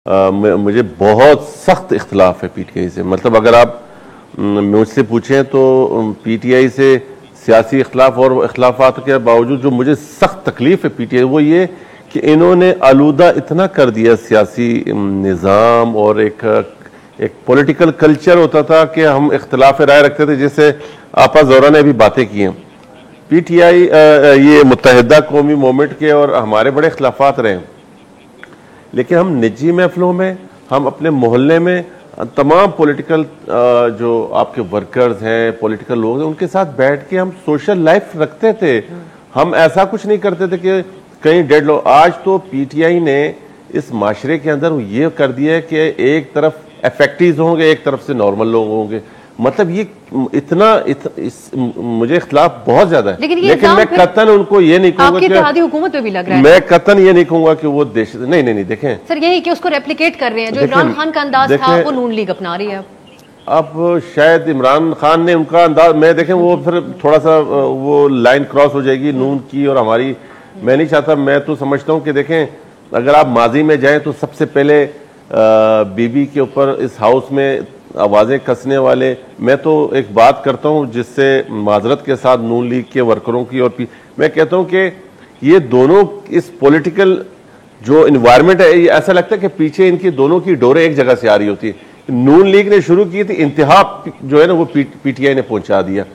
मुझे बहुत सख्त इख्तलाफ है पीटीआई से। मतलब अगर आप मुझसे पूछें तो पीटीआई से सियासी इख्तलाफ और इख्तलाफात के बावजूद जो मुझे सख्त तकलीफ है पीटीआई वो ये कि इन्होंने आलूदा इतना कर दिया सियासी निज़ाम और एक पॉलिटिकल कल्चर होता था कि हम इख्तलाफ राय रखते थे, जैसे आपा ज़ोरा ने अभी बातें की हैं। पीटीआई ये मुत्तहिदा कौमी मूवमेंट के और हमारे बड़े इख्तलाफात रहे हैं, लेकिन हम निजी महफिलों में, हम अपने मोहल्ले में तमाम पॉलिटिकल जो आपके वर्कर्स हैं, पॉलिटिकल लोग हैं, उनके साथ बैठ के हम सोशल लाइफ रखते थे। हम ऐसा कुछ नहीं करते थे कि कहीं डेड लोग। आज तो पीटीआई ने इस माशरे के अंदर ये कर दिया है कि एक तरफ इफेक्टिव्स होंगे, एक तरफ से नॉर्मल लोग होंगे। मतलब ये मुझे इख्तलाफ बहुत ज्यादा है, लेकिन मैं कतन उनको ये नहीं कहूंगा कि इत्तेहादी हुकूमत पे भी लग रहा है। मैं कतन ये नहीं कहूंगा कि वो देश नहीं देखें सर, यही कि उसको रेप्लिकेट कर रहे हैं। जो इमरान खान का अंदाज था वो नून लीग अपना रही है। अब शायद इमरान खान ने उनका अंदाज, मैं देखें वो फिर थोड़ा सा वो लाइन क्रॉस हो जाएगी नून की और हमारी। मैं नहीं चाहता। मैं तो समझता हूं कि देखें, अगर आप माजी में जाएं तो सबसे पहले बीबी के ऊपर इस हाउस में आवाजें कसने वाले, मैं तो एक बात करता हूं जिससे माजरत के साथ नून लीग के वर्करों की, और मैं कहता हूं कि ये दोनों इस पॉलिटिकल जो इन्वायरमेंट है, ऐसा लगता है कि पीछे इनकी दोनों की डोरें एक जगह से आ रही होती है। नून लीग ने शुरू की थी, इंतहा जो है ना वो पीटीआई ने पहुंचा दिया।